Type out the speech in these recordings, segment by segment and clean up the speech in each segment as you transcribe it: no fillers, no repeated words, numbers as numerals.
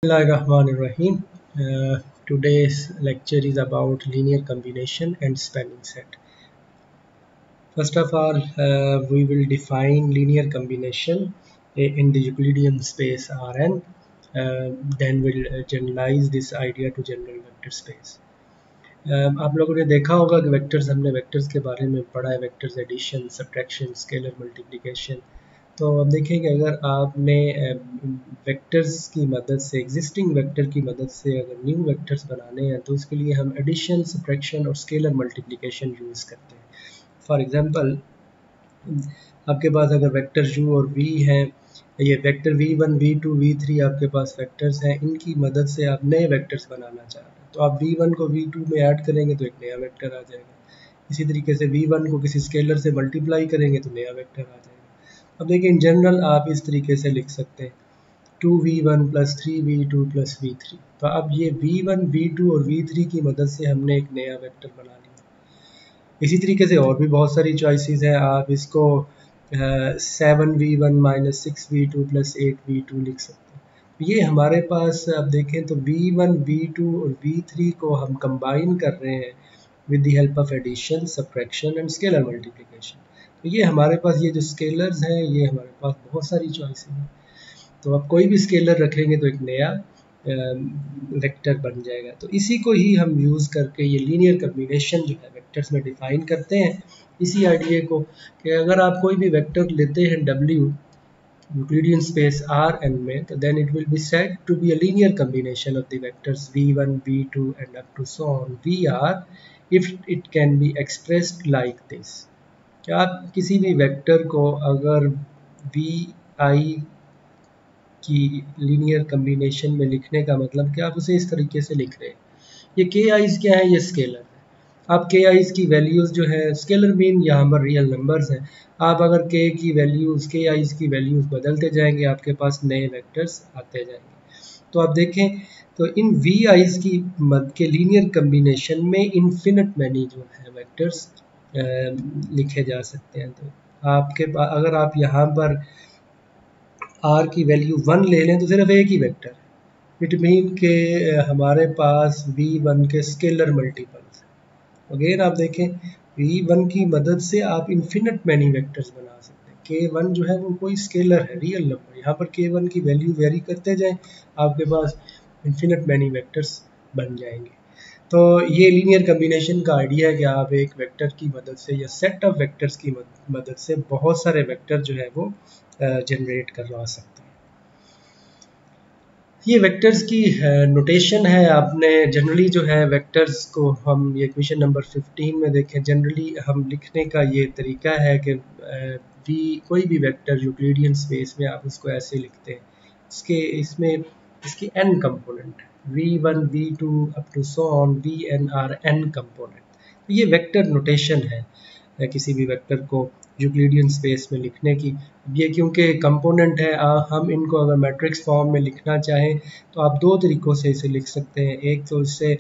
Bismillahirrahmanirrahim. Today's lecture is about linear combination and spanning set. First of all, we will define linear combination in the Euclidean space Rn. Then we'll generalize this idea to general vector space. आप लोगों ने देखा होगा कि vectors हमने vectors के बारे में पढ़ा है, vectors addition, subtraction, scalar multiplication. तो अब देखें कि अगर आपने वेक्टर्स की मदद से, एग्जिस्टिंग वेक्टर की मदद से अगर न्यू वेक्टर्स बनाने हैं तो उसके लिए हम एडिशन, सब्ट्रैक्शन और स्केलर मल्टीप्लिकेशन यूज़ करते हैं। फॉर एग्जांपल, आपके पास अगर वेक्टर u और v हैं, ये वेक्टर v1, v2, v3 आपके पास वेक्टर्स हैं, इनकी मदद से आप नए वेक्टर्स बनाना चाह रहे हैं तो आप v1 को v2 में ऐड करेंगे तो एक नया वेक्टर आ जाएगा। इसी तरीके से v1 को किसी स्केलर से मल्टीप्लाई करेंगे तो नया वेक्टर आ जाएगा। अब देखिए, इन जनरल आप इस तरीके से लिख सकते हैं 2v1 + 3v2 + v3। तो अब ये v1, v2 और v3 की मदद से हमने एक नया वेक्टर बना लिया। इसी तरीके से और भी बहुत सारी चॉइसेस हैं। आप इसको 7v1 - 6v2 + 8v2 लिख सकते हैं। ये हमारे पास अब देखें तो v1, v2 और v3 को हम कंबाइन कर रहे हैं with the help of addition, subtraction and scalar multiplication. तो ये हमारे पास ये जो स्केलर्स हैं, ये हमारे पास बहुत सारी चॉइसेस हैं। तो आप कोई भी स्केलर रखेंगे तो एक नया वेक्टर बन जाएगा। तो इसी को ही हम यूज़ करके ये लीनियर कम्बिनेशन जो है वेक्टर्स में डिफाइन करते हैं। इसी आइडिया को कि अगर आप कोई भी वेक्टर लेते हैं W यूक्लिडियन स्पेस Rn में, तो then it will be said to be a linear combination of the vectors v1, v2 and up to so on vr if it can be expressed like this. क्या आप किसी भी vector को अगर vi की linear combination में लिखने का मतलब कि आप उसे इस तरीके से लिख रहे हैं, ये के आईज क्या है, ये स्केलर है। आप के आईज की वैल्यूज़ जो है, स्केलर मीन यहाँ पर रियल नंबर्स हैं। आप अगर के की वैल्यूज़, के आईज की वैल्यूज़ बदलते जाएंगे, आपके पास नए वेक्टर्स आते जाएंगे। तो आप देखें तो इन वी आईज की मद के लीनियर कम्बिनेशन में इन्फिनिट मैनी जो है वेक्टर्स लिखे जा सकते हैं। तो आपके पास अगर आप यहाँ पर r की वैल्यू 1 ले लें तो सिर्फ एक ही वेक्टर है। इट मीन के हमारे पास v1 के स्केलर मल्टीपल्स। अगेन आप देखें, v1 की मदद से आप इन्फिनिट मैनी वेक्टर्स बना सकते हैं। k1 जो है वो कोई स्केलर है, रियल नंबर। यहाँ पर k1 की वैल्यू वेरी करते जाएं, आपके पास इन्फिनिट मैनी वेक्टर्स बन जाएंगे। तो ये लीनियर कम्बिनेशन का आइडिया है कि आप एक वेक्टर की मदद से या सेट ऑफ वेक्टर्स की मदद से बहुत सारे वेक्टर जो है वो जनरेट करवा सकते हैं। ये वेक्टर्स की नोटेशन है। आपने जनरली जो है वेक्टर्स को हम ये क्वेश्चन नंबर 15 में देखें, जनरली हम लिखने का ये तरीका है कि कोई भी वेक्टर यूक्लिडियन स्पेस में आप उसको ऐसे लिखते हैं। इसके n component v1, v2 up to so on vn are n component. तो ये वेक्टर नोटेशन है किसी भी वेक्टर को यूक्लिडियन स्पेस में लिखने की। ये क्योंकि कंपोनेंट है, हम इनको अगर मैट्रिक्स फॉर्म में लिखना चाहें तो आप दो तरीक़ों से इसे लिख सकते हैं। एक तो इसे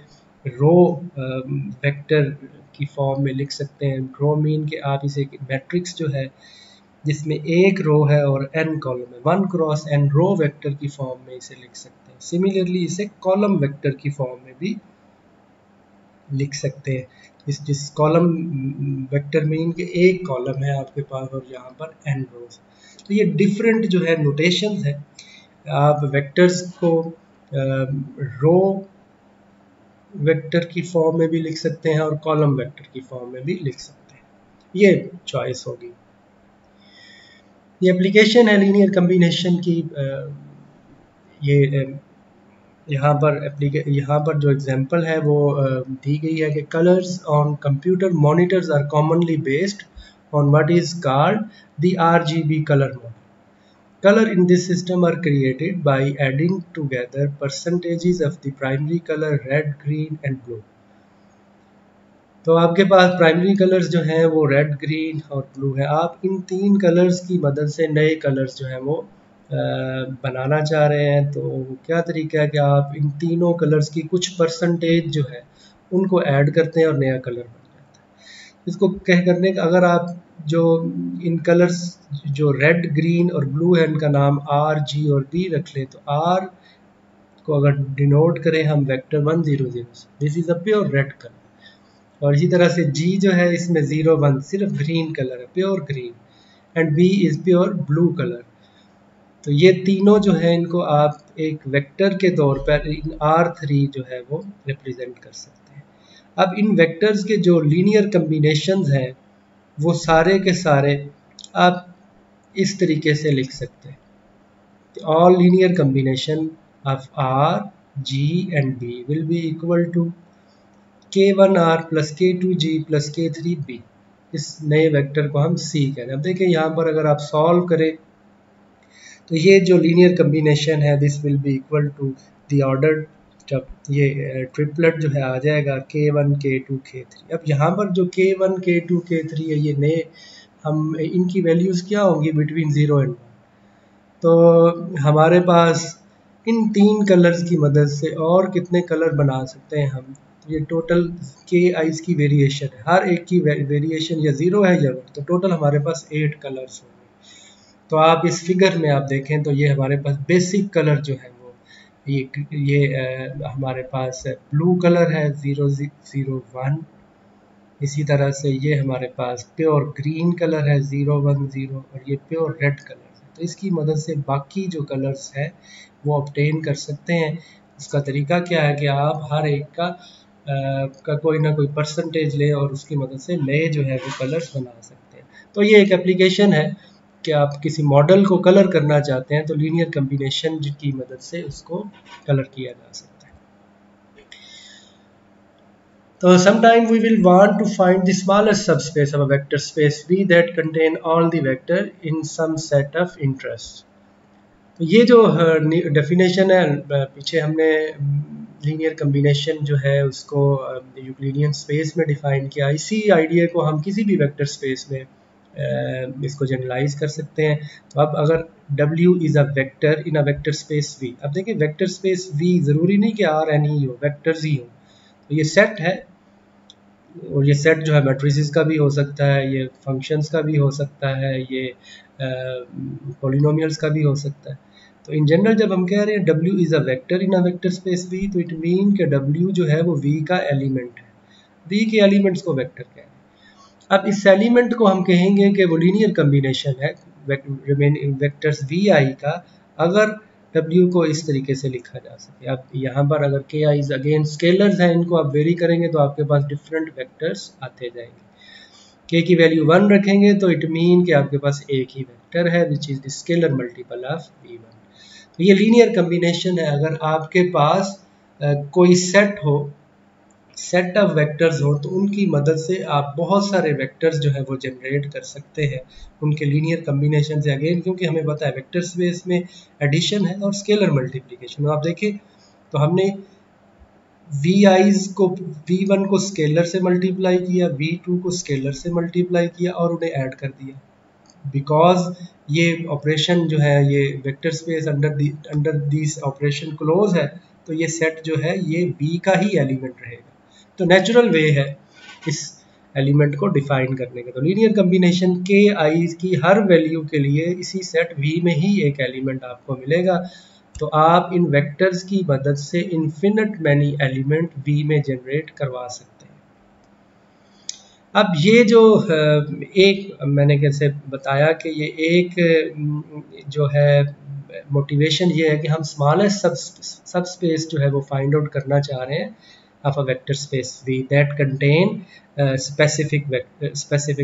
रो वेक्टर की फॉर्म में लिख सकते हैं। रो मीन कि आप इसे मैट्रिक्स जो है जिसमें एक रो है और n कॉलम है, 1 क्रॉस n रो वेक्टर की फॉर्म में इसे लिख सकते हैं। सिमिलरली इसे कॉलम वेक्टर की फॉर्म में भी लिख सकते हैं। जिस कॉलम वेक्टर मीन के एक कॉलम है आपके पास और यहाँ पर n रोज। तो ये डिफरेंट जो है नोटेशन है। आप वेक्टर्स को रो वेक्टर की फॉर्म में भी लिख सकते हैं और कॉलम वेक्टर की फॉर्म में भी लिख सकते हैं। ये चॉइस होगी। ये एप्लीकेशन है लीनियर कम्बिनेशन की। ये यहाँ पर जो एग्जांपल है वो दी गई है कि colours on computer monitors are commonly based on what is called the RGB color model. Color in this system are created by adding together percentages of the primary color red, green and blue. तो आपके पास primary colours जो हैं वो red, green और blue है। आप इन तीन colours की मदद से नए कलर्स जो हैं वो बनाना चाह रहे हैं। तो क्या तरीका है कि आप इन तीनों कलर्स की कुछ परसेंटेज जो है उनको ऐड करते हैं और नया कलर बन जाता है। इसको कह करने का, अगर आप जो इन कलर्स जो रेड, ग्रीन और ब्लू है इनका नाम R, G और B रख लें तो R को अगर डिनोट करें हम वेक्टर 1 0 0 से, this is a pure red colour. और इसी तरह से G जो है इसमें 0 1 सिर्फ ग्रीन कलर है, pure green, and B is pure blue colour. तो ये तीनों जो है इनको आप एक वेक्टर के तौर पर इन R3 जो है वो रिप्रेजेंट कर सकते हैं। अब इन वेक्टर्स के जो लीनियर कम्बिनेशंस हैं वो सारे के सारे आप इस तरीके से लिख सकते हैं, all linear combination of R, G and B will be equal to K1R plus K2G plus K3B। इस नए वेक्टर को हम C कह रहे हैं। अब देखिए यहाँ पर अगर आप सॉल्व करें तो ये जो लीनियर कम्बिनेशन है this will be equal to the order, जब ये ट्रिपलेट जो है आ जाएगा K1 K2 K3। अब यहाँ पर जो K1 K2 K3 है ये नए हम इनकी वैल्यूज़ क्या होंगी बिटवीन 0 एंड 1। तो हमारे पास इन तीन कलर्स की मदद से और कितने कलर बना सकते हैं हम। ये टोटल के आइज की वेरिएशन है, हर एक की वेरिएशन या 0 है या 1, तो टोटल हमारे पास 8 कलर्स होंगे। तो आप इस फिगर में आप देखें तो ये हमारे पास बेसिक कलर जो है वो ये हमारे पास ब्लू कलर है 0 0 1। इसी तरह से ये हमारे पास प्योर ग्रीन कलर है 0 1 0, और ये प्योर रेड कलर है। तो इसकी मदद से बाकी जो कलर्स हैं वो ऑब्टेन कर सकते हैं। इसका तरीका क्या है कि आप हर एक का कोई ना कोई परसेंटेज लें और उसकी मदद से नए जो है वो कलर्स बना सकते हैं। तो ये एक एप्लीकेशन है कि आप किसी मॉडल को कलर करना चाहते हैं तो लीनियर कम्बिनेशन की मदद से उसको कलर किया जा सकता है। So sometimes we will want to find the smallest subspace of a vector space V that contain all the vector in some set of interest। तो ये जो डेफिनेशन है पीछे हमने लीनियर कम्बिनेशन जो है उसको यूक्लिडियन स्पेस में डिफाइन किया। इसी आइडिया को हम किसी भी वेक्टर स्पेस में इसको जनरलाइज कर सकते हैं। तो अब अगर W is a vector in a vector space V, अब देखिए वेक्टर स्पेस V ज़रूरी नहीं कि Rn ही हो, वेक्टर्स ही हो। तो ये सेट है, और ये सेट जो है मैट्रिसेस का भी हो सकता है, ये फंक्शंस का भी हो सकता है, ये पॉलिनोमियल्स का भी हो सकता है। तो इन जनरल जब हम कह रहे हैं W is a vector in a vector space V, तो इट मीन कि W जो है वो V का एलिमेंट है। V के एलिमेंट्स को वेक्टर कह रहे हैं। अब इस एलिमेंट को हम कहेंगे कि वो लीनियर कम्बिनेशन है वेक्टर्स Vi का, अगर W को इस तरीके से लिखा जा सके। अब यहाँ पर अगर K I अगेन स्केलर्स हैं, इनको आप वेरी करेंगे तो आपके पास डिफरेंट वेक्टर्स आते जाएंगे। K की वैल्यू 1 रखेंगे तो इट मीन कि आपके पास एक ही वेक्टर है which is the scalar multiple of V1। तो ये लीनियर कम्बिनेशन है। अगर आपके पास कोई सेट हो, सेट ऑफ वेक्टर्स हो, तो उनकी मदद से आप बहुत सारे वेक्टर्स जो है वो जनरेट कर सकते हैं उनके लीनियर कम्बिनेशन से। अगेन क्योंकि हमें पता है वेक्टर स्पेस में एडिशन है और स्केलर मल्टीप्लिकेशन। आप देखें तो हमने V1 को स्केलर से मल्टीप्लाई किया, V2 को स्केलर से मल्टीप्लाई किया और उन्हें ऐड कर दिया। बिकॉज ये ऑपरेशन जो है ये vector space under this operation close है, तो ये सेट जो है ये V का ही एलिमेंट रहेगा। तो नेचुरल वे है इस एलिमेंट को डिफाइन करने का। तो लीनियर कम्बिनेशन के आई की हर वैल्यू के लिए इसी सेट V में ही एक एलिमेंट आपको मिलेगा। तो आप इन वेक्टर्स की मदद से इन्फिनिट मैनी एलिमेंट V में जनरेट करवा सकते हैं। अब ये जो एक मैंने कैसे बताया कि ये एक जो है मोटिवेशन ये है कि हम स्मॉलेस्ट सबस्पेस जो है वो फाइंड आउट करना चाह रहे हैं of a vector space V that contain specific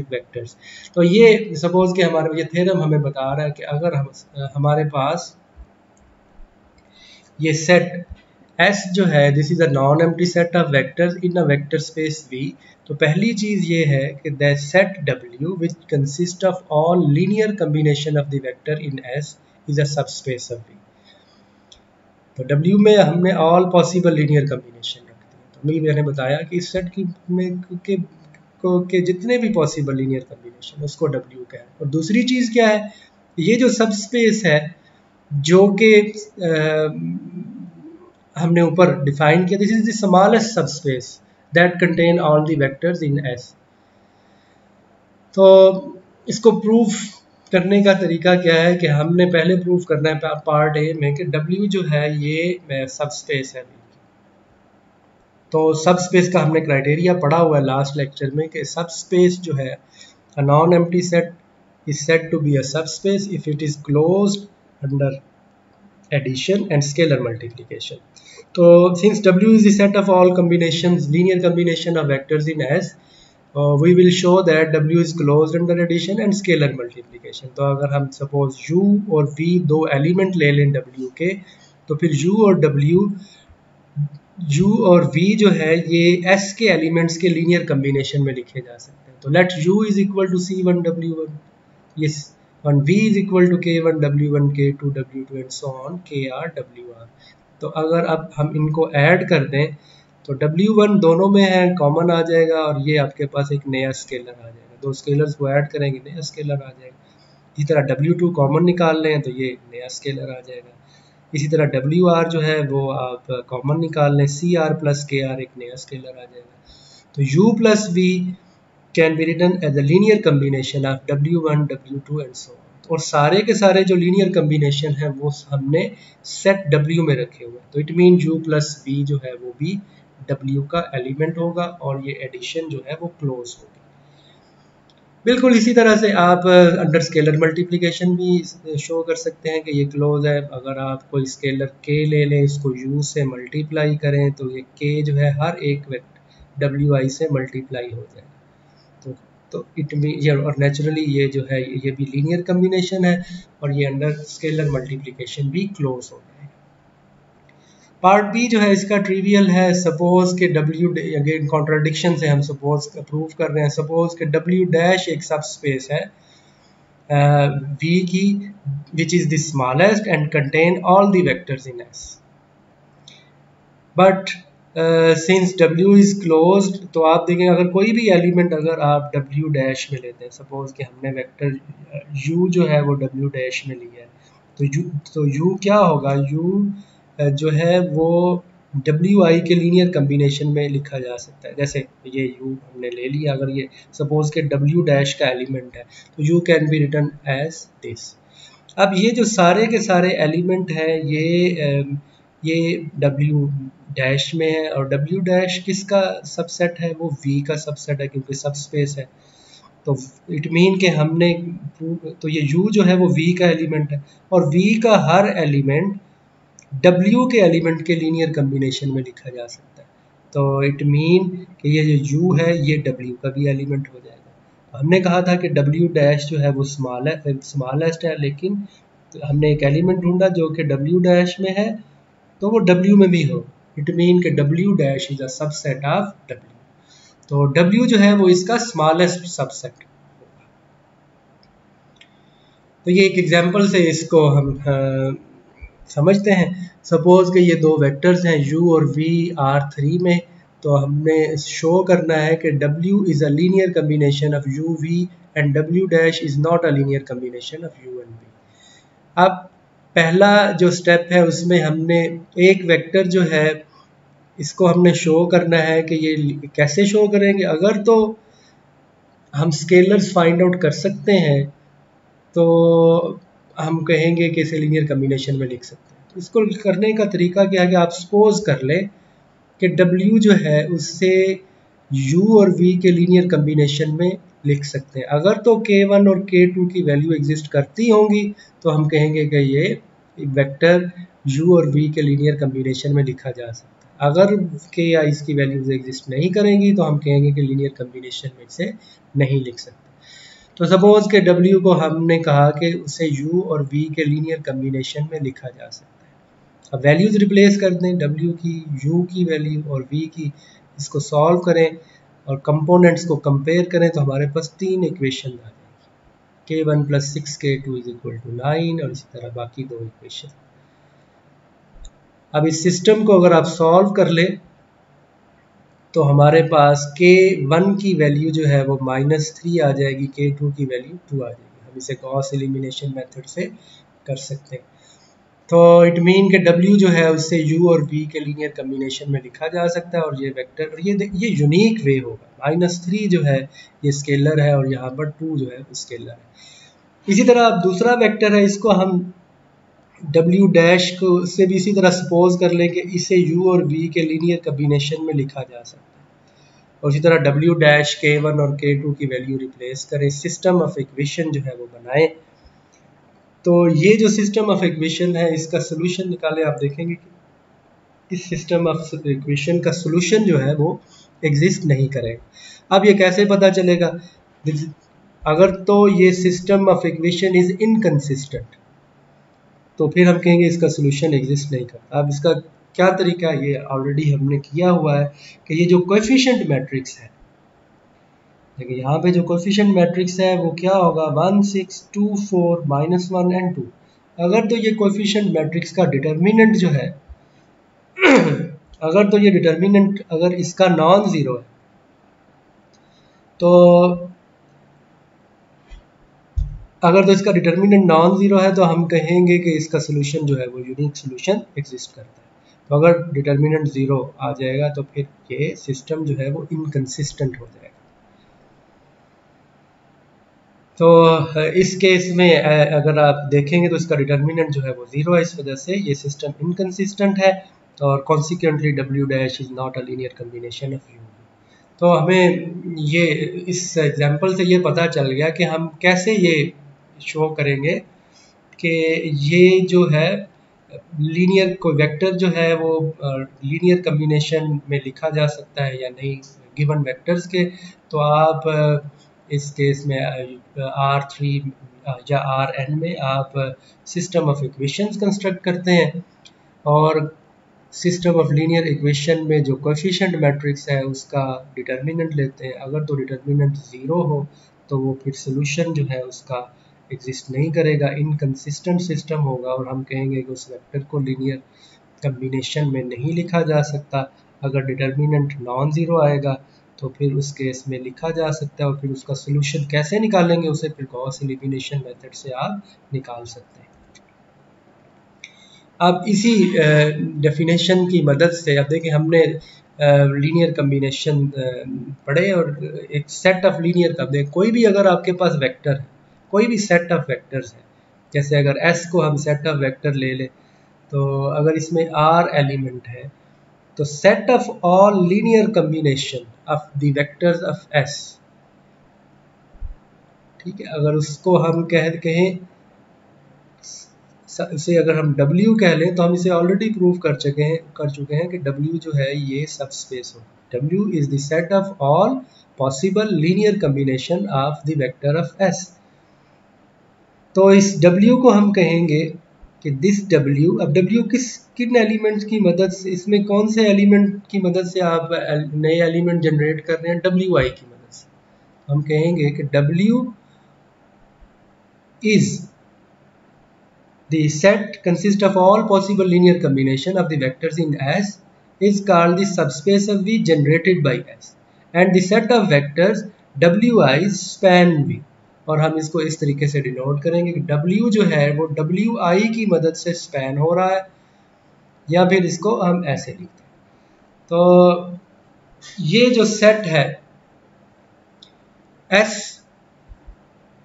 vectors। तो ये सपोज कि हमारा ये थ्योरम हमें बता रहा है कि अगर हमारे पास ये सेट S जो है this is a non empty set of vectors in a vector space V, तो पहली चीज ये है कि the set W which consist of all linear combination of the vector in S is a subspace of V। तो W में हमने all possible linear combination रख दिया। तो मैंने बताया कि इस सेट के जितने भी पॉसिबल लीनियर कम्बिनेशन उसको W का है। और दूसरी चीज़ क्या है, ये जो सबस्पेस है जो कि हमने ऊपर डिफाइन किया, this is the smallest subspace that contain all the vectors in S। तो इसको प्रूफ करने का तरीका क्या है कि हमने पहले प्रूव करना है पार्ट ए में कि W जो है ये सब स्पेस है। तो सब स्पेस का हमने क्राइटेरिया पढ़ा हुआ है लास्ट लेक्चर में कि सब स्पेस जो है a non-empty set is said to be a subspace if it is closed under addition and scalar multiplication. So since W is the set of all combinations, linear combination of vectors in S, we will show that W is closed under addition and scalar multiplication. तो अगर हम suppose U और V दो element ले लें W के, तो फिर U और V जो है ये S के एलिमेंट्स के लीनियर कम्बिनेशन में लिखे जा सकते हैं। तो let U is equal to C1W1, yes, and V is equal to K1W1, K2W2 and so on, KRWR। तो अगर अब हम इनको ऐड कर दें तो W1 दोनों में है, कॉमन आ जाएगा और ये आपके पास एक नया स्केलर आ जाएगा। दो स्केलर्स को ऐड करेंगे नया स्केलर आ जाएगा। इसी तरह W2 कॉमन निकाल लें तो ये नया स्केलर आ जाएगा। इसी तरह WR जो है वो आप कॉमन निकाल लें, CR प्लस KR एक नया स्केलर आ जाएगा। तो U plus V can be written as a linear combination of W1, W2 and so on। और सारे के सारे जो लीनियर कम्बिनेशन है वो हमने सेट W में रखे हुए हैं। तो it mean U plus V जो है वो भी W का एलिमेंट होगा और ये एडिशन जो है वो क्लोज होगी। बिल्कुल इसी तरह से आप अंडर स्केलर मल्टीप्लिकेशन भी शो कर सकते हैं कि ये क्लोज है। अगर आप कोई स्केलर K ले लें, इसको U से मल्टीप्लाई करें तो ये K जो है हर एक WI से मल्टीप्लाई हो जाएगा। तो इट मीन और नेचुरली ये जो है ये भी लीनियर कम्बिनेशन है और ये अंडर स्केलर मल्टीप्लिकेशन भी क्लोज हो जाएगा। पार्ट बी जो है इसका ट्रिवियल है। सपोज के W, अगेन कॉन्ट्राडिक्शन से हम सपोज प्रूव कर रहे हैं। सपोज के W डैश एक सब स्पेस है V की which is the smallest and contain all the vectors in S, but since W is closed, तो आप देखें अगर कोई भी एलिमेंट अगर आप W डैश में लेते हैं, सपोज कि हमने वेक्टर U जो है वो W डैश में लिया है, तो U क्या होगा, U जो है वो WI के लीनियर कम्बिनेशन में लिखा जा सकता है। जैसे ये U हमने ले लिया, अगर ये सपोज के W डैश का एलिमेंट है तो U can be written as this. अब ये जो सारे के सारे एलिमेंट हैं ये W डैश में है और W डैश किसका सबसेट है, वो V का सबसेट है क्योंकि सब स्पेस है। तो इट मीन के हमने तो ये U जो है वो V का एलिमेंट है और V का हर एलिमेंट W के एलिमेंट के लीनियर कम्बिनेशन में लिखा जा सकता है। तो इट मीन कि ये जो U है ये W का भी एलिमेंट हो जाएगा। हमने कहा था कि W डैश जो है वो स्मॉलेस्ट है, लेकिन हमने एक एलिमेंट ढूंढा जो कि W डैश में है तो वो W में भी हो। इट मीन के W dash is a subset of W। तो W जो है वो इसका स्मॉलेस्ट सबसेट होगा। तो ये एक एग्जांपल से इसको हम समझते हैं। सपोज कि ये दो वेक्टर्स हैं U और V R3 में, तो हमने शो करना है कि W is a linear combination of U V and W dash is not a linear combination of U and V। अब पहला जो स्टेप है उसमें हमने एक वेक्टर जो है इसको हमने शो करना है कि ये कैसे शो करेंगे। अगर तो हम स्केलर्स फाइंड आउट कर सकते हैं तो हम कहेंगे कि इसे लीनियर कम्बिनेशन में लिख सकते हैं। तो इसको करने का तरीका क्या है कि आप सपोज कर लें कि W जो है उससे U और V के लीनियर कम्बिनेशन में लिख सकते हैं। अगर तो K1 और K2 की वैल्यू एग्जिस्ट करती होंगी तो हम कहेंगे कि ये वेक्टर U और V के लीनियर कम्बिनेशन में लिखा जा सकता है। अगर K या इसकी वैल्यूज एग्जिस्ट नहीं करेंगी तो हम कहेंगे कि लीनियर कम्बिनेशन में इसे नहीं लिख सकते। तो सपोज के W को हमने कहा कि उसे U और V के लीनियर कम्बिनेशन में लिखा जा सकता है। अब वैल्यूज रिप्लेस कर दें, W की, U की वैल्यू और V की, इसको सॉल्व करें और कंपोनेंट्स को कंपेयर करें तो हमारे पास तीन इक्वेशन आ जाएगी, K1 plus 6K2 is equal to 9 और इसी तरह बाकी दो इक्वेशन। अब इस सिस्टम को अगर आप सॉल्व कर लें तो हमारे पास K1 की वैल्यू जो है वो -3 आ जाएगी, K2 की वैल्यू 2 आ जाएगी। हम इसे गॉस एलिमिनेशन मेथड से कर सकते हैं। तो इट मीन के W जो है उससे U और V के लीनियर कम्बिनेशन में लिखा जा सकता है और ये वेक्टर ये यूनिक वे होगा। -3 जो है ये स्केलर है और यहाँ पर 2 जो है स्केलर है। इसी तरह अब दूसरा वेक्टर है, इसको हम w डैश को से भी इसी तरह सपोज कर लें कि इसे u और v के लीनियर कम्बिनेशन में लिखा जा सकता है, और इसी तरह w डैश k1 और k2 की वैल्यू रिप्लेस करें, सिस्टम ऑफ इक्वेशन जो है वो बनाएं। तो ये जो सिस्टम ऑफ इक्वेशन है इसका सोल्यूशन निकालें, आप देखेंगे कि इस सिस्टम ऑफ इक्वेशन का सोल्यूशन जो है वो एग्जिस्ट नहीं करेगा। अब ये कैसे पता चलेगा? अगर तो ये system of equation is inconsistent तो फिर हम कहेंगे इसका सोल्यूशन एग्जिस्ट नहीं करता। अब इसका क्या तरीका है, ये ऑलरेडी हमने किया हुआ है कि ये जो कोएफिशिएंट मैट्रिक्स है, देखिए यहाँ पे जो कोएफिशिएंट मैट्रिक्स है वो क्या होगा, 1 6 2 4 -1 एंड 2। अगर तो ये कोएफिशिएंट मैट्रिक्स का डिटर्मिनेंट जो है अगर तो ये डिटर्मिनेंट अगर इसका नॉन जीरो है तो अगर तो इसका डिटर्मिनेंट नॉन जीरो है तो हम कहेंगे कि इसका सोल्यूशन जो है वो यूनिक सोल्यूशन एग्जिस्ट करता है। तो अगर डिटर्मिनेंट जीरो आ जाएगा तो फिर ये सिस्टम जो है वो इनकंसिस्टेंट हो जाएगा। तो इस केस में अगर आप देखेंगे तो इसका डिटर्मिनेंट जो है वो जीरो है, इस वजह से ये सिस्टम इनकंसिस्टेंट है और consequently w dash is not a linear combination of u। तो हमें ये इस एग्जांपल से ये पता चल गया कि हम कैसे ये शो करेंगे कि ये जो है लीनियर कोई वेक्टर जो है वो लीनियर कम्बिनेशन में लिखा जा सकता है या नहीं गिवन वेक्टर्स के। तो आप इस केस में R3 या Rn में आप सिस्टम ऑफ इक्वेशंस कंस्ट्रक्ट करते हैं और सिस्टम ऑफ लीनियर इक्वेशन में जो कोएफिशिएंट मैट्रिक्स है उसका डिटर्मिनेंट लेते हैं। अगर तो डिटर्मिनेंट ज़ीरो हो तो वो फिर सोल्यूशन जो है उसका एग्जिस्ट नहीं करेगा, इनकंसिस्टेंट सिस्टम होगा और हम कहेंगे कि उस वेक्टर को लीनियर कम्बिनेशन में नहीं लिखा जा सकता। अगर डिटर्मिनेंट नॉन ज़ीरो आएगा तो फिर उस केस में लिखा जा सकता है और फिर उसका सोल्यूशन कैसे निकालेंगे उसे फिर गॉस एलिमिनेशन मेथड से आप निकाल सकते हैं। अब इसी डेफिनेशन की मदद से अब देखिए हमने लीनियर कम्बिनेशन पढ़े और एक सेट ऑफ लीनियर का देख कोई भी अगर आपके पास वेक्टर है, कोई भी सेट ऑफ वेक्टर्स है, जैसे अगर S को हम सेट ऑफ वेक्टर ले लें तो अगर इसमें R एलिमेंट है तो set of all linear combination of the vectors of S, ठीक है, अगर उसको हम कहें इसे अगर हम W कह लें तो हम इसे ऑलरेडी प्रूव कर चुके हैं कि W जो है ये सब स्पेस हो। W is the set of all possible linear combination of the vector of S। तो इस W को हम कहेंगे कि दिस W, अब W किन एलिमेंट्स की मदद से, इसमें कौन से एलिमेंट की मदद से आप नए एलिमेंट जनरेट कर रहे हैं, WI की मदद से। हम कहेंगे कि W is the set consists of all possible linear combination of the vectors in S is called the subspace of V generated by S and the set of vectors WI span V। और हम इसको इस तरीके से denote करेंगे कि W जो है वो WI की मदद से स्पैन हो रहा है, या फिर इसको हम ऐसे लिखते हैं। तो ये जो सेट है S,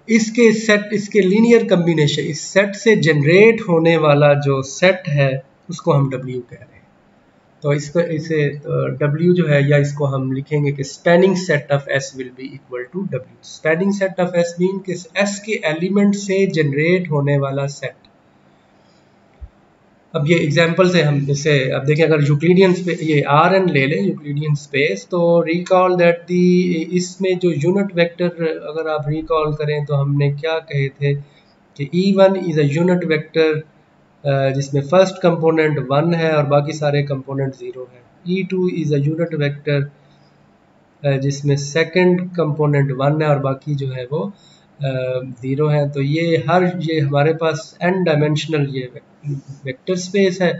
इसके लीनियर कम्बिनेशन, इस सेट से जनरेट होने वाला जो सेट है उसको हम W कह रहे हैं। तो इसे W जो है, या इसको हम लिखेंगे कि spanning set of S will be equal to W। Spanning set of S mean कि S के एलिमेंट से जनरेट होने वाला सेट। अब ये एग्जांपल से हम इसे अब देखें, अगर यूक्लिडियन ये Rn ले लें यूक्लिडियन स्पेस, तो रिकॉल दैट दी इसमें जो यूनिट वेक्टर अगर आप रिकॉल करें तो हमने क्या कहे थे कि E1 is a unit vector जिसमें फर्स्ट कंपोनेंट 1 है और बाकी सारे कंपोनेंट 0 है। E2 is a unit vector जिसमें सेकंड कंपोनेंट 1 है और बाकी जो है वो 0 है। तो ये हमारे पास n डायमेंशनल ये वेक्टर स्पेस है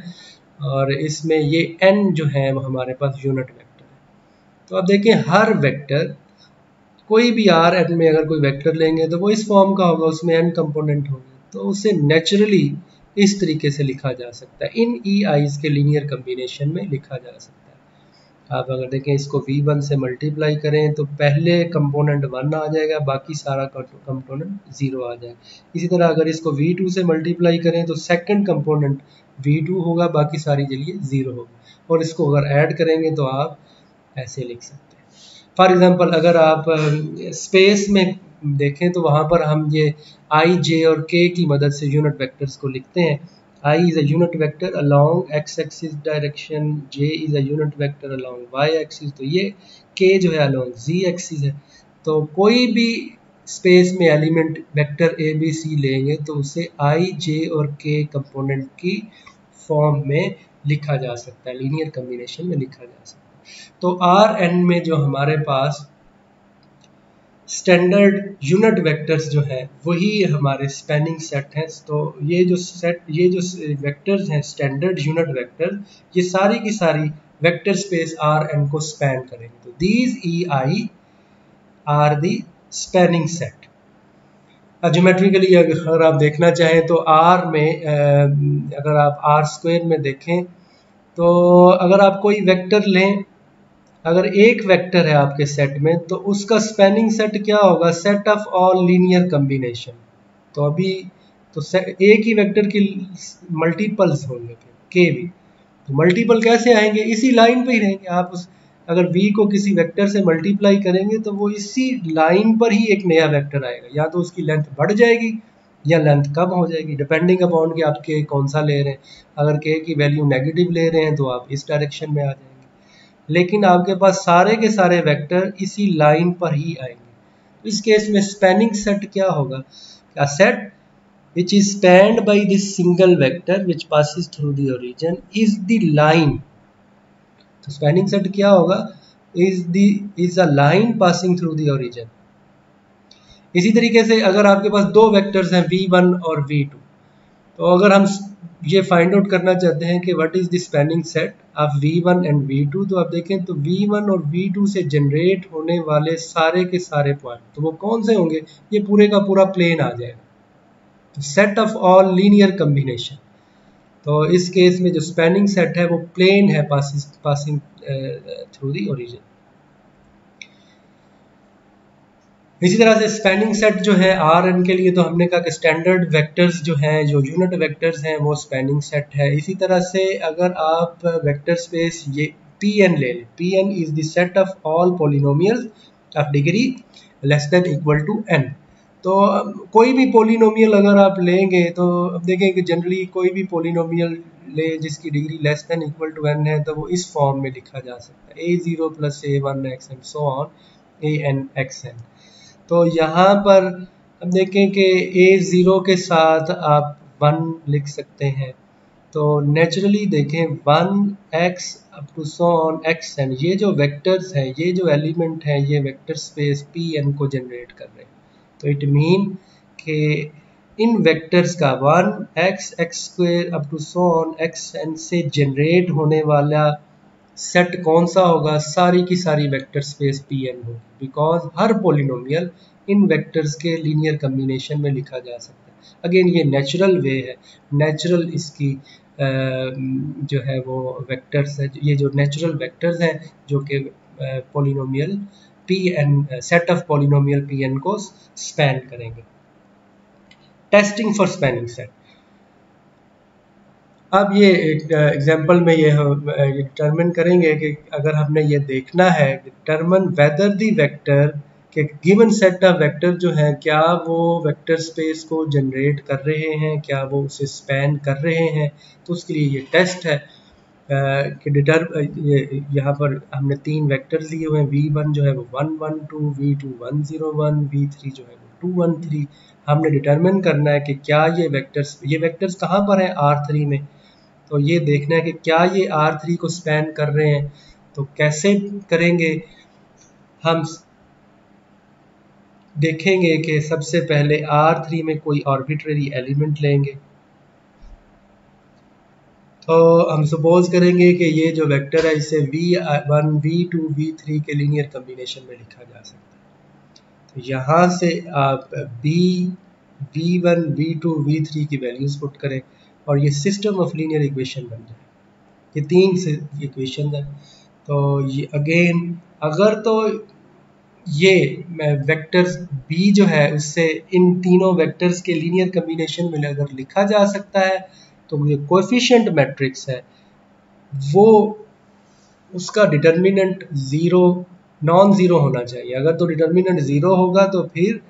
और इसमें ये n जो है वो हमारे पास यूनिट वेक्टर है। तो अब देखिए हर वेक्टर, कोई भी Rn में अगर कोई वेक्टर लेंगे तो वो इस फॉर्म का होगा, उसमें n कंपोनेंट होंगे, तो उसे नेचुरली इस तरीके से लिखा जा सकता है, इन EIs के लीनियर कम्बिनेशन में लिखा जा सकता है। आप अगर देखें इसको V1 से मल्टीप्लाई करें तो पहले कंपोनेंट 1 आ जाएगा, बाकी सारा कंपोनेंट 0 आ जाएगा। इसी तरह अगर इसको V2 से मल्टीप्लाई करें तो सेकंड कंपोनेंट V2 होगा, बाकी सारी जगह 0 होगा। और इसको अगर ऐड करेंगे तो आप ऐसे लिख सकते हैं। फॉर एग्जांपल अगर आप स्पेस में देखें तो वहाँ पर हम ये I, J और K की मदद से यूनिट वेक्टर्स को लिखते हैं। I is a unit vector along x-axis direction, J is a unit vector along y-axis, तो ये K जो है along z-axis है। तो कोई भी स्पेस में element vector A, B, C लेंगे तो उसे I, J और K कंपोनेंट की फॉर्म में लिखा जा सकता है, लीनियर कम्बिनेशन में लिखा जा सकता है। तो Rn में जो हमारे पास स्टैंडर्ड यूनिट वेक्टर्स जो है वही हमारे स्पैनिंग सेट हैं। तो ये जो वेक्टर्स हैं स्टैंडर्ड यूनिट वेक्टर, ये सारी की सारी वेक्टर स्पेस Rn को स्पैन करेंगे। तो these EI are the spanning set. Geometrically अगर आप देखना चाहें तो R में अगर आप R² में देखें तो अगर आप कोई वेक्टर लें, अगर एक वेक्टर है आपके सेट में तो उसका स्पैनिंग सेट क्या होगा, set of all linear combination. तो अभी तो एक ही वेक्टर की मल्टीपल्स होंगे के भी, तो मल्टीपल कैसे आएंगे, इसी लाइन पे ही रहेंगे। आप उस अगर v को किसी वेक्टर से मल्टीप्लाई करेंगे तो वो इसी लाइन पर ही एक नया वेक्टर आएगा, या तो उसकी लेंथ बढ़ जाएगी या लेंथ कम हो जाएगी, डिपेंडिंग अपॉन कि आप k कौन सा ले रहे हैं। अगर k की वैल्यू नेगेटिव ले रहे हैं तो आप इस डायरेक्शन में आ जाएंगे, लेकिन आपके पास सारे के सारे वेक्टर इसी लाइन पर ही आएंगे। इस केस में स्पैनिंग सेट क्या होगा, a set which is spanned by this single vector which passes through the origin is the line। तो स्पैनिंग सेट क्या होगा, is a line passing through the origin। इसी तरीके से अगर आपके पास दो वेक्टर्स हैं v1 और v2, तो अगर हम ये फाइंड आउट करना चाहते हैं कि what is the spanning set of v1 and v2, तो आप देखें तो v1 और v2 से जनरेट होने वाले सारे के सारे पॉइंट तो वो कौन से होंगे, ये पूरे का पूरा प्लेन आ जाएगा, तो set of all linear combination. तो इस केस में जो स्पैनिंग सेट है वो प्लेन है पासिंग थ्रू द ओरिजिन। इसी तरह से स्पैनिंग सेट जो है Rn के लिए तो हमने कहा कि स्टैंडर्ड वेक्टर्स जो हैं, जो यूनिट वेक्टर्स हैं वो स्पैनिंग सेट है। इसी तरह से अगर आप वेक्टर स्पेस ये Pn ले लें, Pn is the set of all polynomials of degree less than equal to n। तो कोई भी पोलिनोमियल अगर आप लेंगे तो अब देखें कि जनरली कोई भी पोलिनोमियल ले जिसकी degree less than equal to n है तो वो इस फॉर्म में लिखा जा सकता है, a0 + a1x and so on anxn। तो यहाँ पर अब देखें कि a0 के साथ आप 1 लिख सकते हैं, तो नेचुरली देखें 1x up to so on xn, ये जो वेक्टर्स हैं, ये जो एलिमेंट हैं, ये वेक्टर स्पेस Pn को जनरेट कर रहे हैं। तो इट मीन कि इन वेक्टर्स का 1x x² up to so on xn से जनरेट होने वाला सेट कौन सा होगा, सारी की सारी वेक्टर स्पेस Pn होगी, बिकॉज हर पोलिनोमियल इन वेक्टर्स के लीनियर कम्बिनेशन में लिखा जा सकता है। अगेन ये नेचुरल वे है, नेचुरल इसकी जो है वो वेक्टर्स है, ये जो नेचुरल वेक्टर्स हैं जो कि polynomial Pn set of polynomial Pn को स्पैन करेंगे। टेस्टिंग फॉर स्पैनिंग सेट, अब ये एग्जाम्पल में ये डिटरमिन करेंगे कि अगर हमने ये देखना है डिटरमिन वेदर दी वेक्टर के गिवन सेट ऑफ वेक्टर जो है क्या वो वेक्टर स्पेस को जनरेट कर रहे हैं, क्या वो उसे स्पैन कर रहे हैं। तो उसके लिए ये टेस्ट है कि यहाँ पर हमने 3 वेक्टर्स लिए हुए हैं, v1 जो है वो 1 1 2, v2 1 0 1, v3 जो है वो 2 1 3। हमने डिटरमिन करना है कि क्या ये वेक्टर्स कहाँ पर हैं, R3 में। तो ये देखना है कि क्या ये R3 को स्पैन कर रहे हैं। तो कैसे करेंगे, हम देखेंगे कि सबसे पहले R3 में कोई आर्बिट्रेरी एलिमेंट लेंगे। तो हम सपोज करेंगे कि ये जो वेक्टर है इसे v1 v2 v3 के लीनियर कम्बिनेशन में लिखा जा सकता है। तो यहाँ से आप v1 v2 v3 की वैल्यूज पुट करें और ये सिस्टम ऑफ लीनियर इक्वेशन बन जाए। ये 3 इक्वेशन है, तो ये अगेन अगर तो ये वेक्टर्स b जो है उससे इन तीनों वेक्टर्स के लीनियर कम्बिनेशन में अगर लिखा जा सकता है तो ये कोएफिशिएंट मैट्रिक्स है वो उसका डिटर्मिनेंट ज़ीरो नॉन ज़ीरो होना चाहिए। अगर तो डिटर्मिनेंट ज़ीरो होगा तो फिर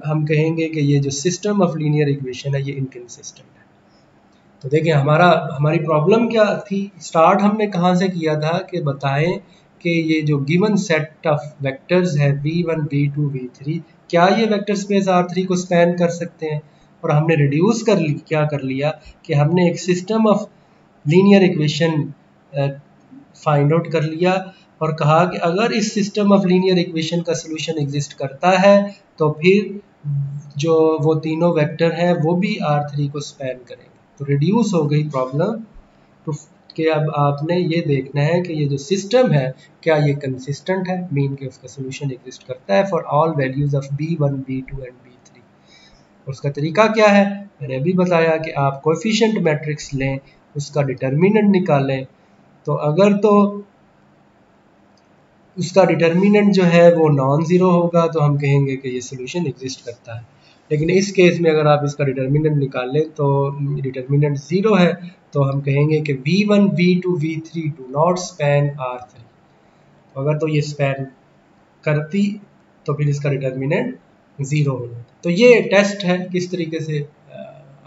हम कहेंगे कि ये जो सिस्टम ऑफ लीनियर इक्वेशन है ये इनकंसिस्टेंट है। तो देखिए हमारी प्रॉब्लम क्या थी, स्टार्ट हमने कहाँ से किया था कि बताएं कि ये जो गिवन सेट ऑफ वेक्टर्स है v1 v2 v3 क्या ये वेक्टर स्पेस R3 को स्पैन कर सकते हैं। और हमने रिड्यूस क्या कर लिया कि हमने एक system of linear equation find out कर लिया और कहा कि अगर इस सिस्टम ऑफ लीनियर इक्वेशन का सोल्यूशन एग्जिस्ट करता है तो फिर जो वो तीनों वेक्टर हैं वो भी R3 को स्पैन करेंगे। तो रिड्यूस हो गई प्रॉब्लम तो कि अब आपने ये देखना है कि ये जो सिस्टम है क्या ये कंसिस्टेंट है, मीन कि उसका सोल्यूशन एग्जिस्ट करता है for all values of b1 b2 and b3। और उसका तरीका क्या है, मैंने अभी बताया कि आप कोएफिशिएंट मैट्रिक्स लें, उसका डिटर्मिनेंट निकालें। तो अगर तो उसका डिटर्मिनेंट जो है वो नॉन ज़ीरो होगा तो हम कहेंगे कि ये सोल्यूशन एग्जिस्ट करता है। लेकिन इस केस में अगर आप इसका डिटर्मिनेंट निकाल लें तो डिटर्मिनेंट ज़ीरो है तो हम कहेंगे कि v1 v2 v3 do not span R3। अगर तो ये स्पैन करती तो फिर इसका डिटर्मिनेंट ज़ीरो हो जाता। तो ये टेस्ट है किस तरीके से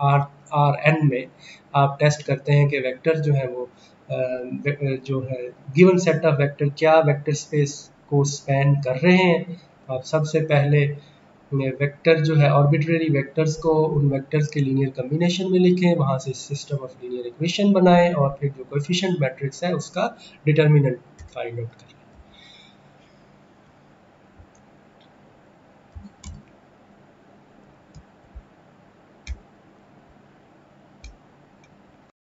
आर एन में आप टेस्ट करते हैं कि वेक्टर जो है वो जो है गिवन सेट ऑफ वेक्टर क्या वेक्टर स्पेस को स्पैन कर रहे हैं। आप सबसे पहले वेक्टर जो है आर्बिट्रेरी वेक्टर्स को उन वेक्टर्स के लीनियर कम्बिनेशन में लिखें, वहाँ से सिस्टम ऑफ लीनियर इक्वेशन बनाएं और फिर जो कोएफिशिएंट मैट्रिक्स है उसका डिटर्मिनेंट फाइंड आउट करें।